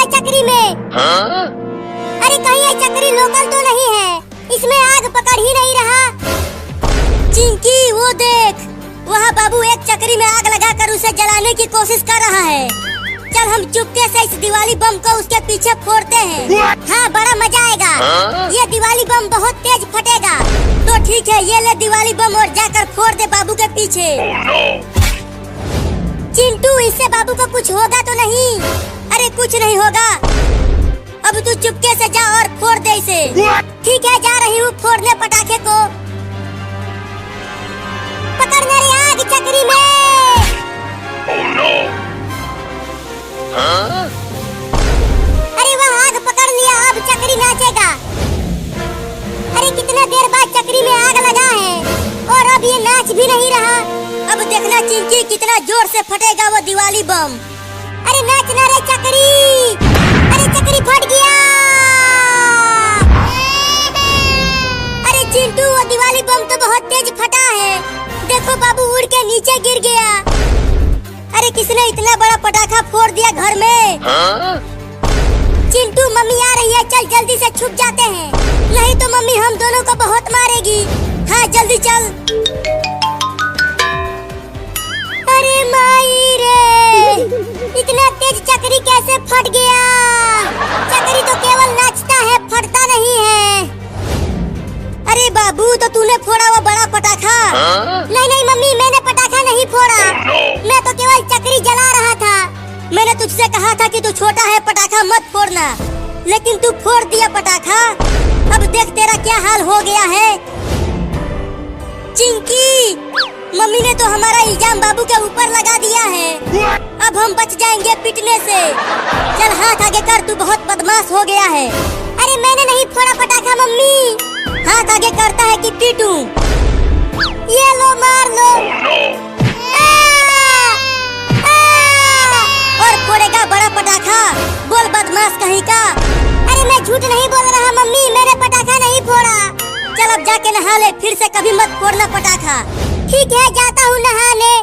है चक्री में? हाँ? अरे कहीं ये चक्री लोकल तो नहीं है? इसमें आग पकड़ ही नहीं रहा। चिंकी वो देख, वहाँ बाबू एक चक्री में आग लगाकर उसे जलाने की कोशिश कर रहा है। चल हम चुपके से इस दिवाली बम को उसके पीछे फोड़ते हैं। हाँ बड़ा मजा आएगा। हाँ? ये दिवाली बम बहुत तेज फटेगा। तो ठीक है, ये ले दिवाली बम और जाकर फोड़ दे बाबू के पीछे। Oh, no. चिंटू इससे बाबू को कुछ होगा तो नहीं? अरे कुछ नहीं होगा। अब तू चुपके से जा और फोड़ दे इसे। ठीक है, जा रही हूँ फोड़ने पटाखे को। पकड़ना रे आग चक्री में। Oh, no. हाँ? अरे वह आग पकड़ लिया, अब चक्री नाचेगा। अरे कितना देर बाद चक्री में आग लगा है और अब ये नाच भी नहीं रहा। अब देखना चिंकी कितना जोर से फटेगा वो दिवाली बम। अरे नाचना रे चक्री। अरे चक्री फट गया। अरे चिंटू वो दिवाली बम तो बहुत तेज फटा है। देखो बाबू उड़ के नीचे गिर गया। अरे किसने इतना बड़ा पटाखा फोड़ दिया घर में? हाँ? चिंटू मम्मी आ रही है, चल जल्दी से छुप जाते हैं, नहीं तो मम्मी हम दोनों को बहुत मारेगी। हाँ जल्दी चल। अरे माई रे, इतना तेज चक्री कैसे फट गया? चक्री तो केवल नाचता है, फटता नहीं है। अरे बाबू तो तूने फोड़ा वो बड़ा पटाखा? हाँ? नहीं नहीं मम्मी, मैंने पटाखा नहीं फोड़ा। Oh, no. मैं तो केवल चक्री जला रहा था। मैंने तुझसे कहा था कि तू छोटा है, पटाखा मत फोड़ना, लेकिन तू फोड़ दिया पटाखा। अब देख तेरा क्या हाल हो गया है। चिंकी, मम्मी ने तो हमारा इल्जाम बाबू के ऊपर लगा दिया है। अब हम बच जाएंगे पिटने से। चल हाथ आगे कर, तू बहुत बदमाश हो गया है। अरे मैंने नहीं फोड़ा पटाखा मम्मी। हाथ आगे करता है कि पीटूं। ये लो मार लो। Oh, no. और फोड़ेगा बड़ा पटाखा? बोल बदमाश कहीं का। अरे मैं झूठ नहीं बोल रहा मम्मी, मैंने पटाखा नहीं फोड़ा। चल अब जाके नहा ले, फिर से कभी मत फोड़ना पटाखा। ठीक है, जाता हूँ नहाने।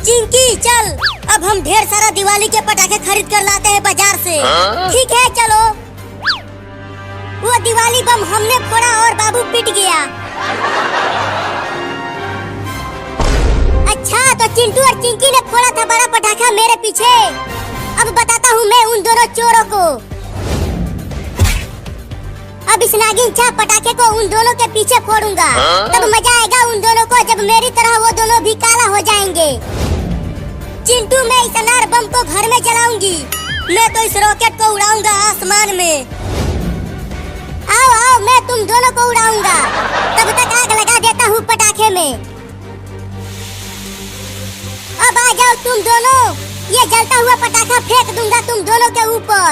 चिंकी चल, अब हम ढेर सारा दिवाली के पटाखे खरीद कर लाते हैं बाजार से। हाँ? ठीक है चलो। वो दिवाली बम हमने फोड़ा और बाबू पिट गया। अच्छा तो चिंटू और चिंकी ने फोड़ा था बड़ा पटाखा मेरे पीछे। अब बताता हूँ मैं उन दोनों चोरों को। अब इस नागिन छाप पटाखे को उन दोनों के पीछे फोड़ूंगा। हाँ? तब मजा आएगा उन दोनों को, जब मेरी तरह वो दोनों भी काला हो जाएंगे। चिंटू मैं इस अनार बम को घर में जलाऊंगी। मैं तो इस रॉकेट को उड़ाऊंगा आसमान में। आओ आओ, मैं तुम दोनों को उड़ाऊंगा। तब तक आग लगा देता हूँ पटाखे में। अब आ जाओ तुम दोनों, ये जलता हुआ पटाखा फेंक दूंगा तुम दोनों के ऊपर।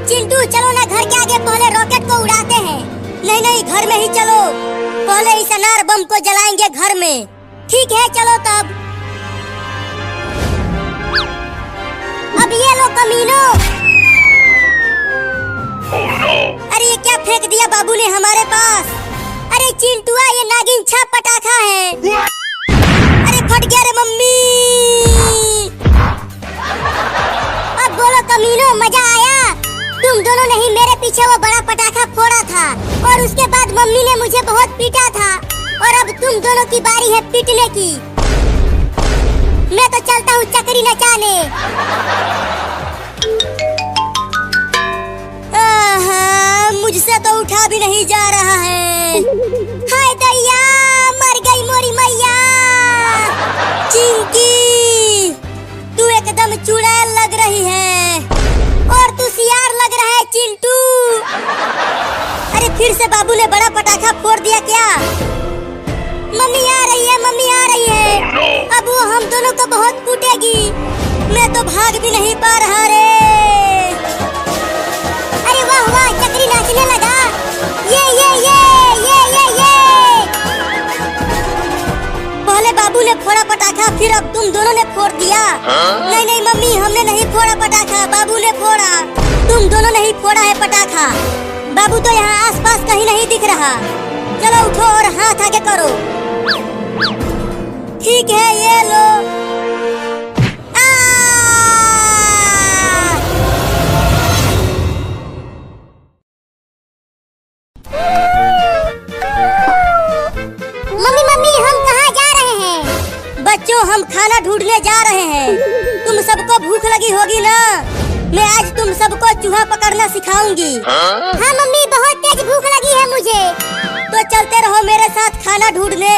चिंटू चलो ना घर के आगे, पहले रॉकेट को उड़ाते हैं। नहीं नहीं, घर में ही चलो, पहले इस अनार बम को जलाएंगे घर में। ठीक है चलो तब। अब ये लो कमीनों। Oh, no. अरे ये क्या फेंक दिया बाबू ने हमारे पास? अरे चिंटुआ, ये नागिन छाप पटाखा है। अरे फट गया रे मम्मी। अब बोलो कमीनों, मजा आया? तुम दोनों ने ही मेरे पीछे वो बड़ा पटाखा फोड़ा था और उसके बाद मम्मी ने मुझे बहुत पीटा था, और अब तुम दोनों की बारी है पीटने की। मैं तो चलता हूँ चक्री नचाने। मुझसे तो उठा भी नहीं जा रहा है। हाय दैया, मर गई मोरी मैया। चिंकी तू एकदम चुड़ैल लग रही है और तू सियार लग रहा है चिंटू। अरे फिर से बाबू ने बड़ा पटाखा फोड़ दिया क्या? मम्मी आ रही है, मम्मी आ रही है। अब वो हम दोनों को बहुत कूटेगी। मैं तो भाग भी नहीं पा रहा रे। अरे वाह वाह, चक्री नाचने लगा। ये पहले बाबू ने फोड़ा पटाखा, फिर अब तुम दोनों ने फोड़ दिया। हाँ? नहीं नहीं मम्मी, हमने नहीं फोड़ा पटाखा, बाबू ने फोड़ा। तुम दोनों ने ही फोड़ा है पटाखा। बाबू तो यहाँ आसपास कहीं नहीं दिख रहा। चलो उठो और हाथ आगे करो। ठीक है, ये लो। आ! मम्मी मम्मी, हम कहाँ जा रहे हैं? बच्चों, हम खाना ढूंढने जा रहे हैं। तुम सबको भूख लगी होगी ना? मैं आज तुम सबको चूहा पकड़ना सिखाऊंगी। हाँ मम्मी, बहुत तेज भूख लगी है मुझे। तो चलते रहो मेरे साथ खाना ढूंढने।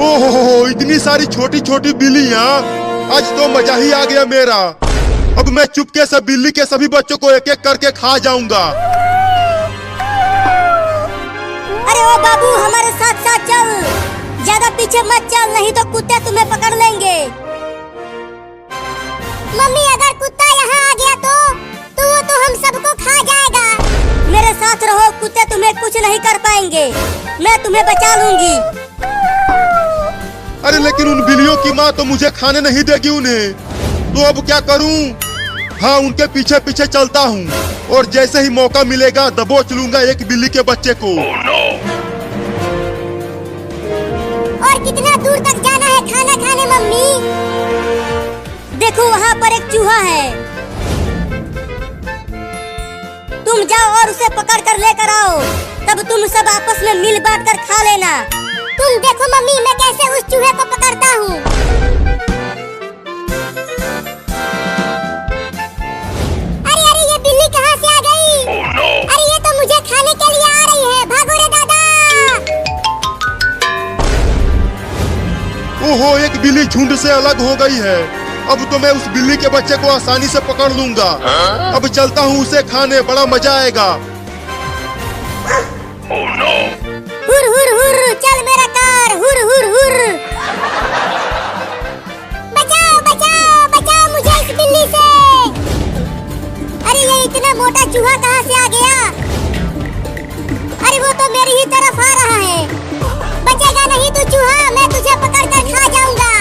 ओहो, इतनी सारी छोटी छोटी बिल्लियाँ, आज तो मजा ही आ गया मेरा। अब मैं चुपके से बिल्ली के सभी बच्चों को एक एक करके खा जाऊंगा। अरे ओ बाबू, हमारे साथ साथ चल, ज्यादा पीछे मत चल, नहीं तो कुत्ते तुम्हें पकड़ लेंगे। मम्मी, अगर कुत्ता यहाँ आ गया तो वो तो हम सबको खा जाएगा। मेरे साथ रहो, कुत्ते तुम्हें कुछ नहीं कर पाएंगे, मैं तुम्हें बचा लूंगी। अरे लेकिन उन बिल्लियों की माँ तो मुझे खाने नहीं देगी उन्हें, तो अब क्या करूं? हाँ, उनके पीछे पीछे चलता हूँ और जैसे ही मौका मिलेगा दबोच लूंगा एक बिल्ली के बच्चे को। Oh no! और कितना दूर तक जाना है खाना खाने मम्मी? देखो वहाँ पर एक चूहा है, तुम जाओ और उसे पकड़ कर लेकर आओ, तब तुम सब आपस में मिल बांट कर खा लेना। तुम देखो मम्मी, मैं कैसे उस चूहे को पकड़ता हूँ। अरे अरे, ये बिल्ली कहाँ से आ गई? Oh no! अरे ये तो मुझे खाने के लिए आ रही है, भागो रे दादा। ओहो, एक बिल्ली झुंड से अलग हो गई है। अब तो मैं उस बिल्ली के बच्चे को आसानी से पकड़ लूंगा। अब चलता हूँ उसे खाने, बड़ा मजा आएगा। Oh no! हुर हुर हुर, चल मेरा कार, हुर हुर हुर। बचाओ बचाओ बचाओ मुझे इस बिल्ली से। अरे ये इतना मोटा चूहा कहाँ से आ गया? अरे वो तो मेरी ही तरफ आ रहा है। बचेगा नहीं तू चूहा, मैं तुझे पकड़ कर खा जाऊंगा।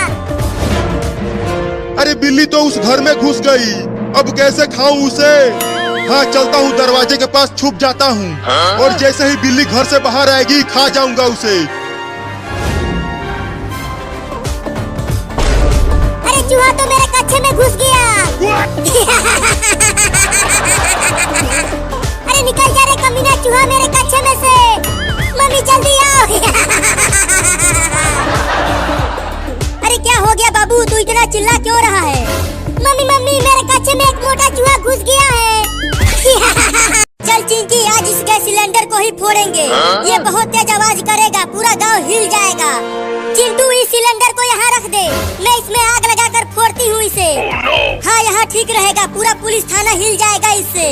अरे बिल्ली तो उस घर में घुस गई, अब कैसे खाऊं उसे? हाँ, चलता हूँ दरवाजे के पास छुप जाता हूँ और जैसे ही बिल्ली घर से बाहर आएगी खा जाऊंगा उसे। अरे चूहा तो मेरे कच्छे में घुस गया। अरे निकल जा रे कमीना चूहा मेरे कच्छे में से। मम्मी जल्दी आओ। अरे क्या हो गया बाबू, तू इतना चिल्ला क्यों रहा है? मम्मी मम्मी, मेरे कच्छे में एक मोटा चूहा घुस गया है। चल चिंकी, आज इस गैस सिलेंडर को ही फोड़ेंगे। ये बहुत तेज आवाज करेगा, पूरा गांव हिल जाएगा। चिंटू, इस सिलेंडर को यहाँ रख दे, मैं इसमें आग लगाकर फोड़ती हूँ इसे। Oh no! हाँ, यहाँ ठीक रहेगा, पूरा पुलिस थाना हिल जाएगा इससे।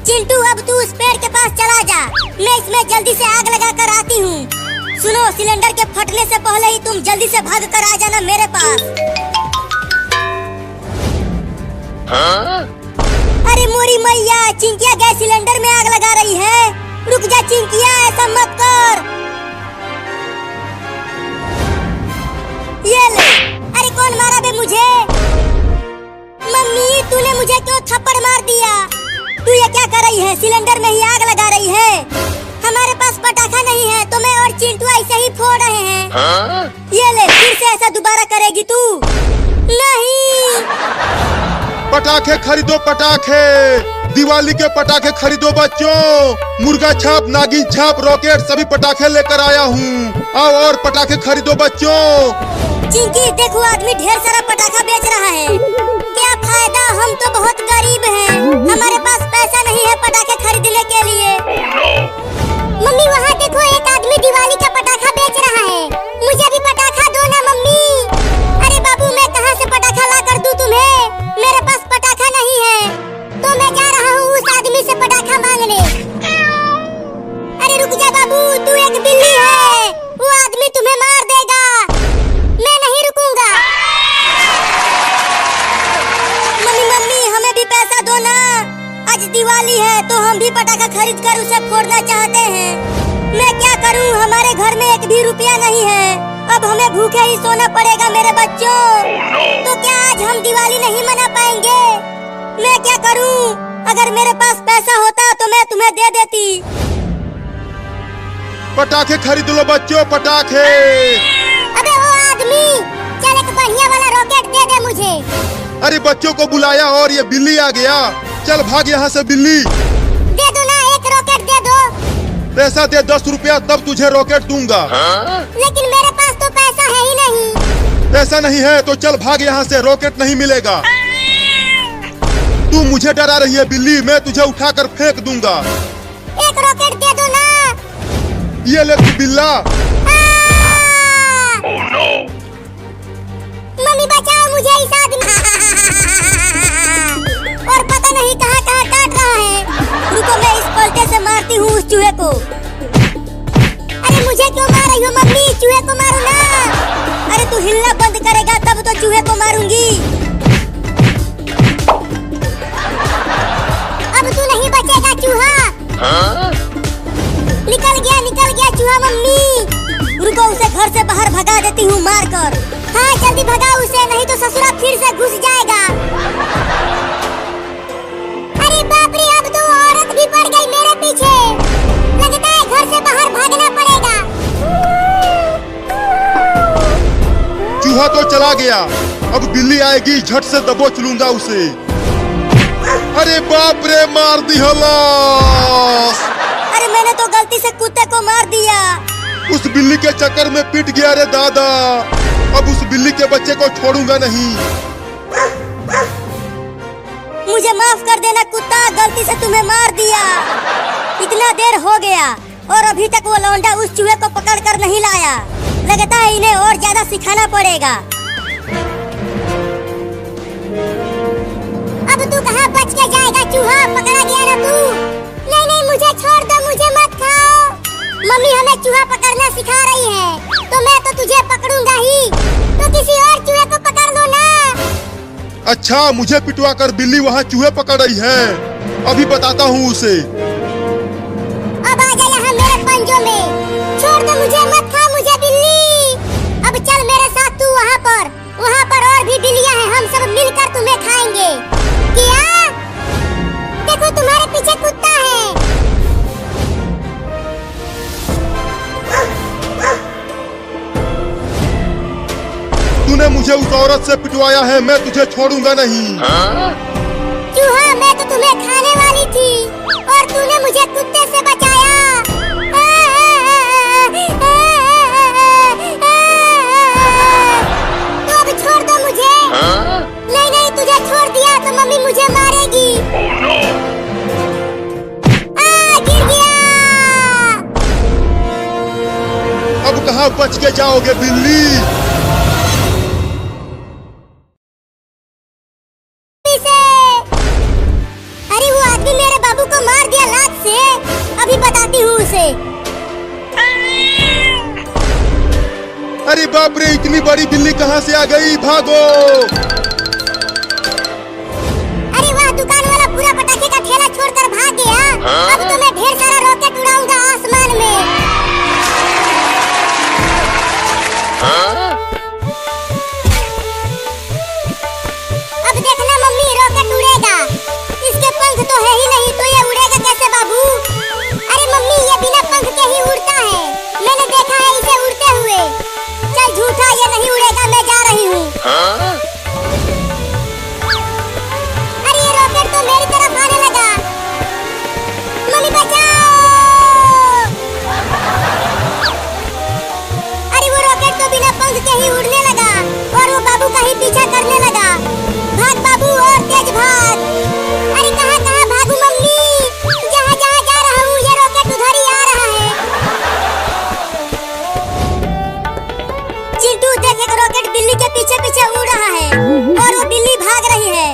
चिंटू, अब तू उस पेड़ के पास चला जा, मैं इसमें जल्दी से आग लगाकर आती हूँ। सुनो, सिलेंडर के फटने से पहले ही तुम जल्दी से भाग कर आ जाना मेरे पास। अरे मोरी मैया, चिंकिया गैस सिलेंडर में आग लगा रही है। रुक जा चिंकिया, ऐसा मत कर। ये ले। अरे कौन मारा बे मुझे? मम्मी, तूने मुझे क्यों थप्पड़ मार दिया? तू ये क्या कर रही है? सिलेंडर में ही आग लगा रही है। हमारे पास पटाखा नहीं है तो मैं और चिंटू ऐसे ही फोड़ रहे हैं। ये ले, फिर से ऐसा दोबारा करेगी तू? नहीं। पटाखे खरीदो, पटाखे, दिवाली के पटाखे खरीदो बच्चों। मुर्गा छाप, नागिन छाप, रॉकेट, सभी पटाखे लेकर आया हूँ। आओ और पटाखे खरीदो बच्चों। चिंकी, देखो आदमी ढेर सारा पटाखा बेच रहा है। क्या फायदा, हम तो बहुत गरीब हैं, हमारे पास पैसा नहीं है पटाखे खरीदने के लिए। Oh no! मम्मी, वहाँ देखो एक आदमी दिवाली का पटाखा बेच रहा है, मुझे भी पटाखा दो ना मम्मी। अरे बाबू, मैं कहाँ से पटाखा ला कर दूं तुम्हें? मेरे पास पटाखा नहीं है, तो मैं जा रहा हूँ उस आदमी से पटाखा मांगने। अरे रुक जा बाबू, तू एक बिल्ली है, वो आदमी तुम्हें मार देगा, मैं नहीं रुकूंगा। मम्मी मम्मी, हमें भी पैसा दो ना, आज दिवाली है तो हम भी पटाखा खरीद कर उसे फोड़ना चाहते हैं। मैं क्या करूं, हमारे घर में एक भी रुपया नहीं है, अब हमें भूखे ही सोना पड़ेगा मेरे बच्चों। तो क्या आज हम दिवाली नहीं मना पाएंगे? मैं क्या करूं? अगर मेरे पास पैसा होता तो मैं तुम्हें दे देती। पटाखे खरीद लो बच्चों, पटाखे। अबे वो आदमी, चल एक बढ़िया वाला रॉकेट दे दे मुझे। अरे बच्चों को बुलाया और ये बिल्ली आ गया। चल भाग यहाँ से बिल्ली। दे दो ना, एक रॉकेट दे दो। पैसा दे 10 रुपया, तब तुझे रॉकेट दूंगा। लेकिन मेरे पास तो पैसा है ही नहीं। पैसा नहीं है तो चल भाग यहाँ से, रॉकेट नहीं मिलेगा। तू मुझे डरा रही है बिल्ली, मैं तुझे उठाकर फेंक दूंगा। एक रॉकेट दे दो ना। ये ले तू बिल्ला। Oh no! मम्मी बचाओ मुझे इस आदमी। और पता नहीं कहाँ कहाँ काट रहा है। रुको मैं इस पलटे से मारती हूँ उस चूहे को। अरे मुझे क्यों मार रही हो मम्मी, चूहे को मारो ना। अरे तू हिलना बंद करेगा तब तो चूहे को मारूंगी। अब तू नहीं बचेगा चूहा। निकल गया चूहा मम्मी। रुको उसे घर से बाहर भगा देती हूँ मार कर। हाँ जल्दी भगा उसे, नहीं तो ससुरा फिर से घुस जाएगा। अरे बाप रे, अब तो औरत भी पड़ गई मेरे पीछे। लगता है घर से बाहर भागना पड़ेगा। चूहा तो चला गया, अब बिल्ली आएगी, झट से दबोच लूंगा उसे। अरे बाप रे, मार दी हलास। अरे मैंने तो गलती से कुत्ते को मार दिया। उस बिल्ली के चक्कर में पिट गया रे दादा। अब उस बिल्ली के बच्चे को छोड़ूंगा नहीं। मुझे माफ कर देना कुत्ता, गलती से तुम्हें मार दिया। इतना देर हो गया और अभी तक वो लौंडा उस चूहे को पकड़ कर नहीं लाया। लगता है इन्हें और ज्यादा सिखाना पड़ेगा। अब तू कहाँ बच के जाएगा चूहा, पकड़ा गया ना तू। नहीं मुझे छोड़ दो, मुझे मत खाओ। मम्मी हमें चूहा पकड़ना सिखा रही है, तो मैं तो तुझे पकड़ूंगा ही। तो किसी और चूहे को पकड़ लो ना। अच्छा, मुझे पिटवा कर बिल्ली वहाँ चूहे पकड़ रही है। अभी बताता हूँ उसे। अब आ जा यहाँ मेरे पंजों में। छोड़ दो मुझे, मत खा मुझे बिल्ली। अब चल मेरे साथ तू वहाँ पर और भी बिल्लियाँ हैं, हम सब मिलकर तुम्हें खाएंगे। क्या? देखो तुम्हारे पीछे कुत्ता है। तूने मुझे उस औरत से पिटवाया है, मैं तुझे छोड़ूंगा नहीं। चूहा, मैं तो तुम्हें खाने वाली थी और तूने मुझे कुत्ते से बचाया। तो अब छोड़ दो मुझे। नहीं तुझे छोड़ दिया तो मम्मी मुझे मारेगी। Oh no! गिर गया। अब कहाँ बच के जाओगे बिल्ली? अरे वो आदमी मेरे बाबू को मार दिया लात से। अभी बताती हूँ उसे। अरे बाप रे, इतनी बड़ी बिल्ली कहाँ से आ गई? भागो। अरे वाह, दुकान वाला पूरा पटाखे का ठेला छोड़कर भाग गया। अब तो मैं ढेर सारा रॉकेट उड़ाऊंगा आसमान में। अब देखना मम्मी, रॉकेट उड़ेगा। इसके पंख तो है ही नहीं, तो ये उड़ेगा कैसे बाबू? अरे मम्मी, ये बिना पंख के ही उड़ता है, मैंने देखा है इसे उड़ते हुए। चल झूठा, ये नहीं उड़ेगा, मैं जा रही हूँ। अरे ये रॉकेट तो मेरी तरफ आने लगा। मम्मी बचाओ। अरे वो रॉकेट तो बिना पंख के ही उड़ने लगा और वो बाबू का ही पीछा करने लगा। भाग बाबू, और तेज भाग। अरे कहाँ कहाँ भागू मम्मी? जहाँ जहाँ जा रहा हूँ ये रॉकेट उधर ही आ रहा है। चिंटू देख, एक रॉकेट बिल्ली के पीछे पीछे उड़ रहा है और वो बिल्ली भाग रही है।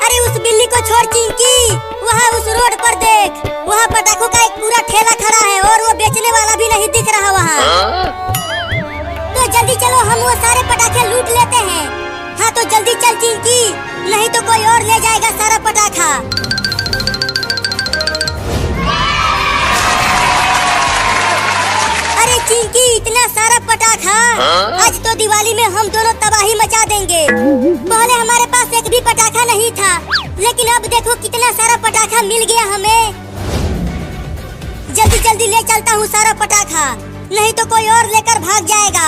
अरे उस बिल्ली को छोड़ चिंकी, वहाँ उस रोड पर देख, वहाँ पटाखों का एक पूरा ठेला खड़ा है और वो बेचने वाला भी नहीं दिख रहा वहाँ। तो जल्दी चलो, हम वो सारे पटाखे लूट लेते हैं। हाँ तो जल्दी चल चिंकी, नहीं तो कोई और ले जाएगा सारा पटाखा। अरे चिंकी, इतना सारा पटाखा, आज तो दिवाली में हम दोनों तबाही मचा देंगे। पहले हमारे पास एक भी पटाखा नहीं था, लेकिन अब देखो कितना सारा पटाखा मिल गया हमें। जल्दी जल्दी ले चलता हूँ सारा पटाखा, नहीं तो कोई और लेकर भाग जाएगा।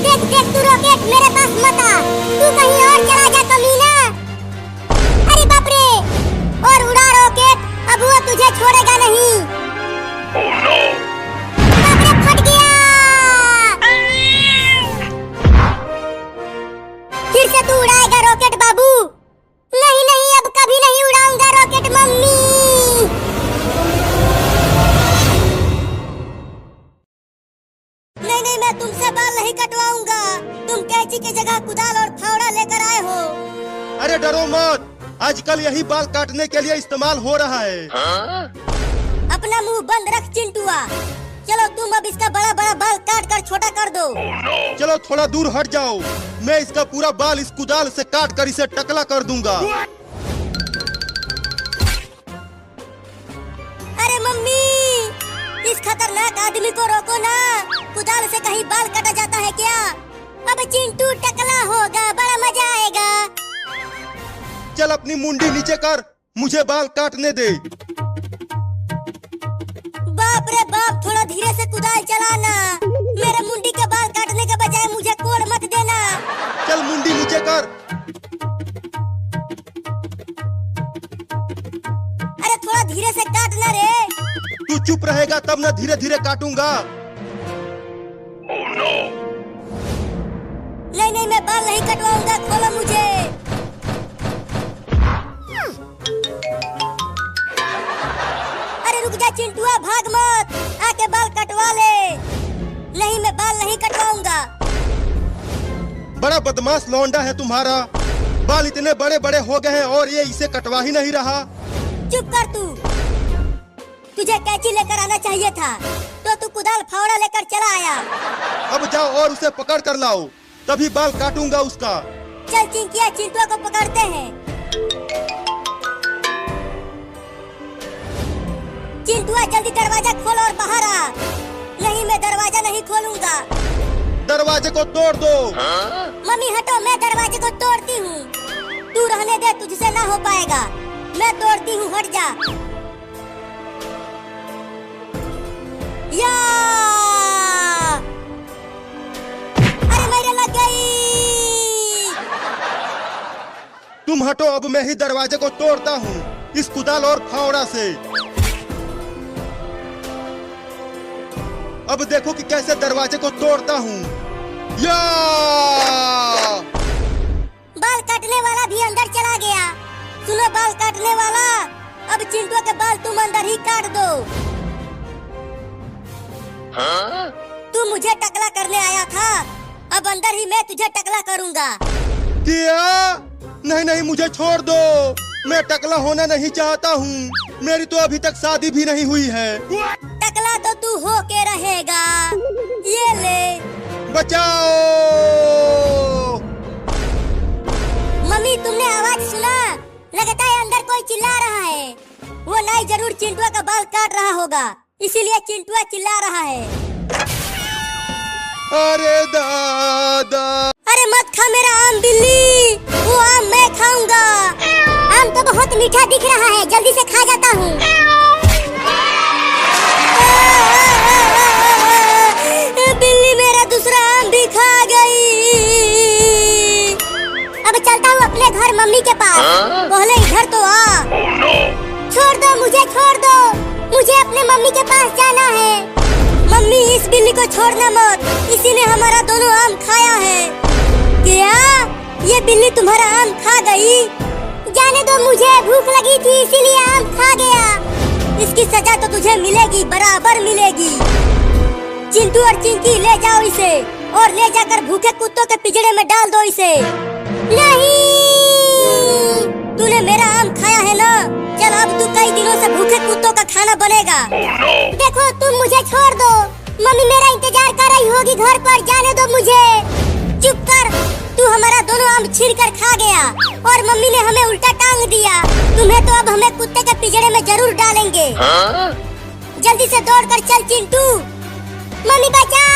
देख देख तू रॉकेट मेरे पास मत आ, तू कहीं और चला जा कमीना। अरे बाप रे, और उड़ा रॉकेट, अब वो तुझे छोड़ेगा नहीं। Oh no! बाप रे, फट गया। फिर से तू उड़ाएगा रॉकेट बाबू? नहीं नहीं, अब कभी नहीं उड़ाऊंगा रॉकेट मम्मी। नहीं नहीं, मैं तुमसे बाल नहीं कटवाऊंगा, तुम कैंची की जगह कुदाल और फावड़ा लेकर आए हो। अरे डरो मत, आजकल यही बाल काटने के लिए इस्तेमाल हो रहा है। अपना मुंह बंद रख चिंटुआ, चलो तुम अब इसका बड़ा बड़ा बाल काट कर छोटा कर दो। Oh no! चलो थोड़ा दूर हट जाओ, मैं इसका पूरा बाल इस कुदाल से काट कर इसे टकला कर दूंगा। अरे मम्मी, इस खतरनाक आदमी को रोको ना, कुदाल से कहीं बाल काटा जाता है क्या? अब चिंटू टकला होगा, बड़ा मजा आएगा। चल अपनी मुंडी नीचे कर, मुझे बाल काटने दे। बाप रे बाप, थोड़ा धीरे से कुदाल चलाना, मेरे मुंडी के बाल काटने के बजाय मुझे कोड़ मत देना। चल मुंडी नीचे कर। अरे थोड़ा धीरे से काटना रे। तू चुप रहेगा तब ना धीरे धीरे काटूंगा। Oh no! नहीं नहीं, मैं बाल नहीं कटवाऊंगा, खोलो मुझे। अरे रुक जा चिंटुआ, भाग मत, आके बाल कटवा ले। नहीं, मैं बाल नहीं कटवाऊंगा। बड़ा बदमाश लौंडा है तुम्हारा, बाल इतने बड़े बड़े हो गए हैं और ये इसे कटवा ही नहीं रहा। चुप कर तू, तुझे कैंची लेकर आना चाहिए था, तो तू कुदाल फावड़ा लेकर चला आया। अब जाओ और उसे पकड़ कर लाओ, तभी बाल काटूंगा उसका। चल चिंकिया, चिंटुआ को पकड़ते हैं। चिंटुआ जल्दी दरवाजा खोल और बाहर आ। नहीं, मैं दरवाजा नहीं खोलूंगा। दरवाजे को तोड़ दो। मम्मी हटो, मैं दरवाजे को तोड़ती हूँ। तू रहने दे, तुझसे ना हो पाएगा, मैं तोड़ती हूँ, हट जा। या! अरे मेरे लग गई। तुम हटो, अब मैं ही दरवाजे को तोड़ता हूँ इस कुदाल और फावड़ा से। अब देखो कि कैसे दरवाजे को तोड़ता हूँ। या! बाल काटने वाला भी अंदर चला गया। सुनो बाल काटने वाला, अब चिंटू के बाल तुम अंदर ही काट दो। तू मुझे टकला करने आया था, अब अंदर ही मैं तुझे टकला करूंगा। क्या? नहीं नहीं, मुझे छोड़ दो, मैं टकला होना नहीं चाहता हूँ, मेरी तो अभी तक शादी भी नहीं हुई है। टकला तो तू हो के रहेगा, ये ले। बचाओ! मम्मी, तुमने आवाज सुना? लगता है अंदर कोई चिल्ला रहा है। वो नाई जरूर चिंटुआ का बाल काट रहा होगा, इसीलिए चिंटुआ चिल्ला रहा है। अरे दादा! अरे मत खा मेरा आम बिल्ली, वो आम मैं खाऊंगा। आम तो बहुत मीठा दिख रहा है, जल्दी से खा जाता हूँ। बिल्ली मेरा दूसरा आम भी खा गई। अब चलता हूँ अपने घर मम्मी के पास, पहले इधर तो आ। Oh no! छोड़ दो मुझे, छोड़ दो, मुझे अपने मम्मी के पास जाना है। मम्मी, इस बिल्ली को छोड़ना मत, इसी ने हमारा दोनों आम खाया है। क्या? ये बिल्ली तुम्हारा आम खा गई? जाने दो, मुझे भूख लगी थी इसीलिए आम खा गया। इसकी सजा तो तुझे मिलेगी, बराबर मिलेगी। चिंटू और चिंकी, ले जाओ इसे और ले जाकर भूखे कुत्तों के पिंजरे में डाल दो इसे। नहीं, तूने मेरा आम खाया है ना, चल अब तू कई दिनों से भूखे कुत्तों का खाना बनेगा। Oh no! देखो, तुम मुझे छोड़ दो, मम्मी मेरा इंतजार कर रही होगी घर पर, जाने दो मुझे। चुप कर, तू हमारा दोनों आम छीन कर खा गया और मम्मी ने हमें उल्टा टांग दिया। तुम्हें तो अब हमें कुत्ते के पिंजरे में जरूर डालेंगे। जल्दी से दौड़ कर चल चिंटू। मम्मी बचाओ!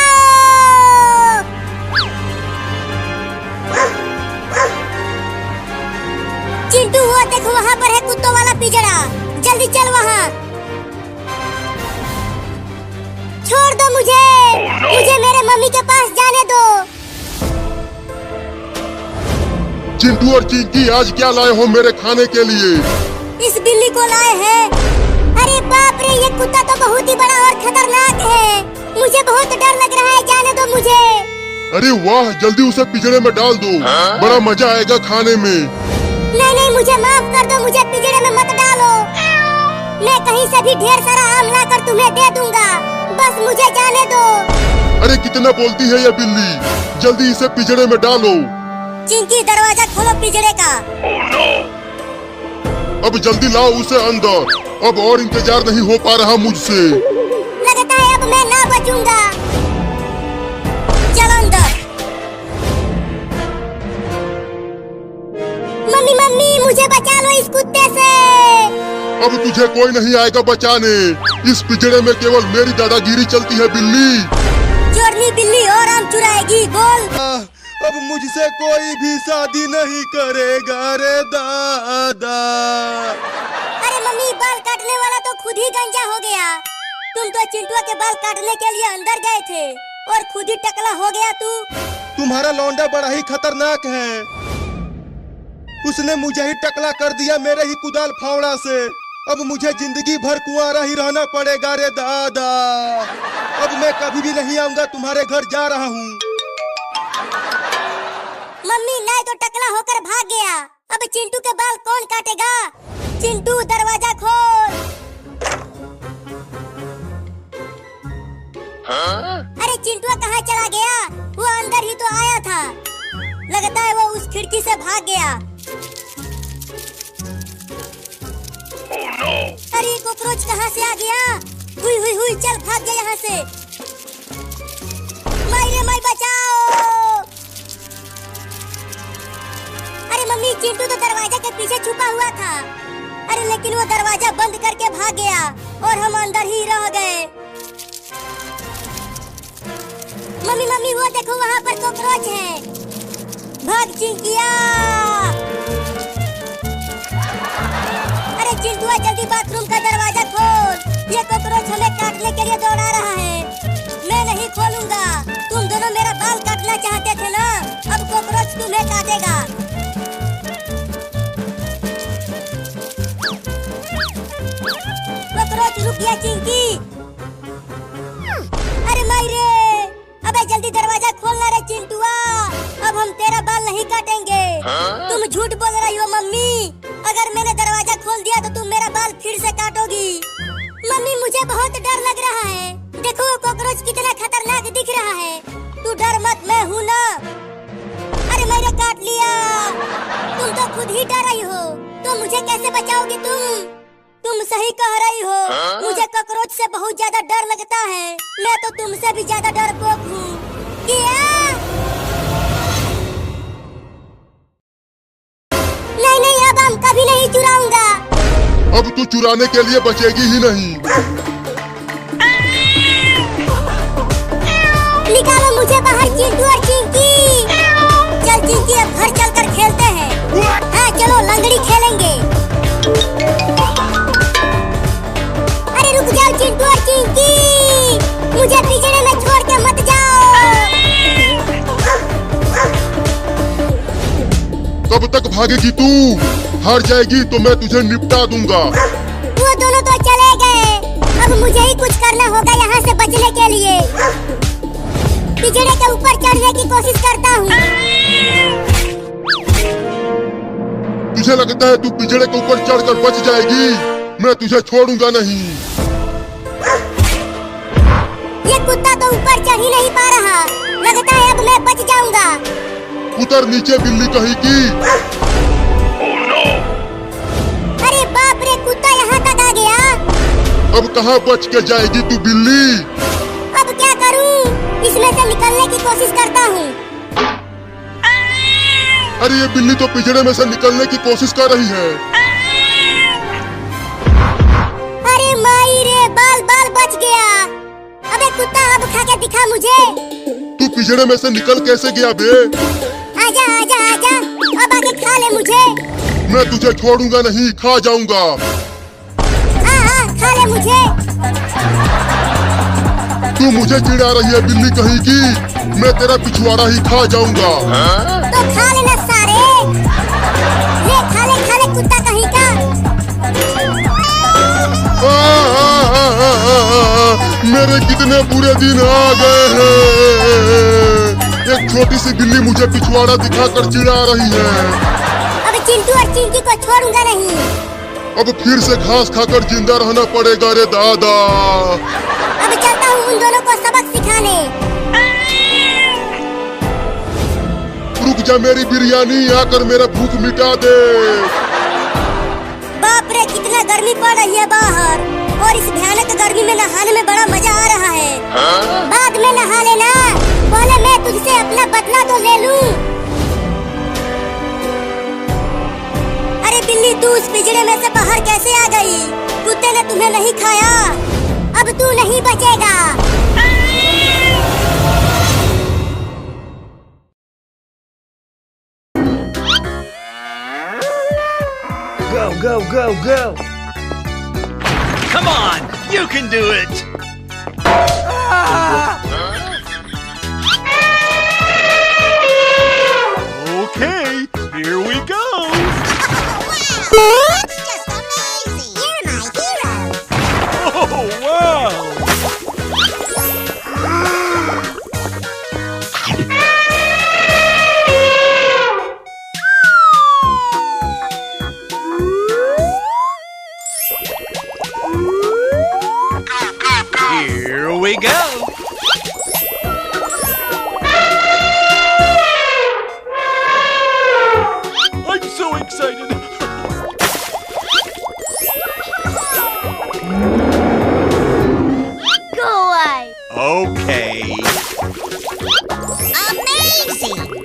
चिंटू वो देखो वहाँ पर है कुत्तों वाला पिंजरा, जल्दी चल वहाँ। छोड़ दो मुझे, मुझे मेरे मम्मी के पास जाने दो। चिंटू और चिंकी आज क्या लाए हो मेरे खाने के लिए? इस बिल्ली को लाए हैं। अरे बाप रे, ये कुत्ता तो बहुत ही बड़ा और खतरनाक है, मुझे बहुत डर लग रहा है, जाने दो मुझे। अरे वाह, जल्दी उसे पिंजरे में डाल दो, बड़ा मजा आएगा खाने में। नहीं नहीं, मुझे माफ कर दो, मुझे पिंजरे में मत डालो। मैं कहीं से भी ढेर सारा आम लाकर तुम्हें दे दूंगा, बस मुझे जाने दो। अरे कितना बोलती है ये बिल्ली, जल्दी इसे पिंजरे में डालो। चिंकी दरवाजा खोलो पिंजरे का। Oh no! अब जल्दी लाओ उसे अंदर, अब और इंतजार नहीं हो पा रहा मुझसे। लगता है अब मैं ना बचूंगा। चलो अंदर। मम्मी मम्मी, मुझे बचा लो इस कुत्ते से। अब तुझे कोई नहीं आएगा बचाने, इस पिंजरे में केवल मेरी दादागिरी चलती है बिल्ली। चोरनी बिल्ली और आम चुराएगी, बोल। अब मुझसे कोई भी शादी नहीं करेगा रे दादा। अरे मम्मी, बाल काटने वाला तो खुद ही गंजा हो गया। तुम तो चिंटुआ के बाल काटने के लिए अंदर गए थे और खुद ही टकला हो गया तू। तुम्हारा लौंडा बड़ा ही खतरनाक है, उसने मुझे ही टकला कर दिया मेरे ही कुदाल फावड़ा से। अब मुझे जिंदगी भर कुंवारा ही रहना पड़ेगा रे दादा। अब मैं कभी भी नहीं आऊंगा तुम्हारे घर, जा रहा हूँ। मम्मी, नहीं तो टकला होकर भाग गया, अब चिंटू के बाल कौन काटेगा? चिंटू दरवाजा खोल। अरे चिंटू कहाँ चला गया? वो अंदर ही तो आया था, लगता है वो उस खिड़की से भाग गया। Oh no! अरे ये कॉकरोच कहाँ से आ गया? हुई हुई हुई, चल भाग गया यहाँ से। माई रे माई, बचाओ। अरे मम्मी, चिंटू तो दरवाजा के पीछे छुपा हुआ था। अरे लेकिन वो दरवाजा बंद करके भाग गया और हम अंदर ही रह गए। मम्मी मम्मी, वो देखो वहाँ पर कॉकरोच है, भाग चिंकिया। अरे चिंटुआ, जल्दी बाथरूम का दरवाजा खोल, ये कॉकरोच हमें काटने के लिए दौड़ा रहा है। मैं नहीं खोलूंगा, तुम दोनों मेरा बाल काटना चाहते थे ना, अब कॉकरोच तुम्हें काटेगा। कॉकरोच रुक गया चिंकी। अरे माई रे, अबे जल्दी दरवाजा खोलना रे चिंटुआ, अब हम तेरा बाल नहीं काटेंगे। तुम झूठ बोल रही हो मम्मी, अगर मैंने दरवाजा खोल दिया तो तुम मेरा बाल फिर से काटोगी। मम्मी, मुझे बहुत डर लग रहा है, देखो वो कॉकरोच कितना खतरनाक दिख रहा है। तू डर मत, मैं हूँ ना। अरे मैंने काट लिया। तुम तो खुद ही डर रही हो, तो मुझे कैसे बचाओगी तुम सही कह रही हो, मुझे कॉकरोच से बहुत ज्यादा डर लगता है। मैं तो तुमसे भी ज्यादा डरपोक हूँ। नहीं नहीं, अब हम कभी नहीं चुराऊंगा। अब तू चुराने के लिए बचेगी ही नहीं। निकालो मुझे बाहर चिंटू और चिंकी। चल चिंकी, अब घर चलकर खेलते हैं। हाँ चलो, लंगड़ी खेलेंगे। अरे रुक जाओ चिंटू और चिंकी, मुझे पिंजरे में छोड़ के मत जाओ। कब तक भागेगी तू? हार जाएगी तो मैं तुझे निपटा दूंगा। वो दोनों तो चले गए, अब मुझे ही कुछ करना होगा यहाँ से बचने के लिए। पिंजरे के ऊपर चढ़ने की कोशिश करता हूँ। तुझे लगता है तू पिंजरे के ऊपर चढ़कर बच जाएगी? मैं तुझे छोड़ूंगा नहीं। ये कुत्ता तो ऊपर चढ़ ही नहीं पा रहा, लगता है अब मैं बच जाऊंगा। उतर नीचे बिल्ली कहीं की। Oh no! अरे बाप रे, कुत्ता यहाँ तक आ गया। अब कहाँ बच के जाएगी तू बिल्ली? अब क्या करूं? इसमें से निकलने की कोशिश करता हूँ। अरे ये बिल्ली तो पिंजरे में से निकलने की कोशिश कर रही है। अरे माई रे, बाल बाल बच गया। अबे कुत्ता, अब खा के दिखा मुझे। तू पिंजरे में से निकल कैसे गया बे? आजा आजा आजा, अब आके खा ले मुझे। मैं तुझे छोड़ूंगा नहीं, खा जाऊंगा। हाँ खा ले मुझे। तू मुझे चिढ़ा रही है बिल्ली कहीं की, मैं तेरा पिछवाड़ा ही खा जाऊंगा। तो खा लेना सारे, ले खा ले कुत्ता कहीं का। मेरे कितने बुरे दिन आ गए हैं। एक छोटी सी बिल्ली मुझे पिछवाड़ा दिखाकर चिढ़ा रही है। अब चिंटू और चिंकी को छोड़ूंगा नहीं। अब फिर से घास खाकर जिंदा रहना पड़ेगा रे दादा। अब चलता हूँ उन दोनों को सबक सिखाने। रुक जा मेरी बिरयानी, आकर मेरा भूख मिटा दे। बाप रे कितना गर्मी पड़ रही है बाहर, और इस भयानक गर्मी में नहाने में बड़ा मजा आ रहा है। बाद में नहा लेना, पहले मैं तुझसे अपना बदला तो ले लूं। अरे बिल्ली, तू उस पिंजरे में से बाहर कैसे आ गई? कुत्ते ने तुम्हें नहीं खाया, अब तू नहीं बचेगा। Go, go, go, go! Come on! You can do it! Okay, here we go! That's just amazing! You're my hero! Oh, wow! Here we go! I'm so excited! Go away! Okay. Amazing!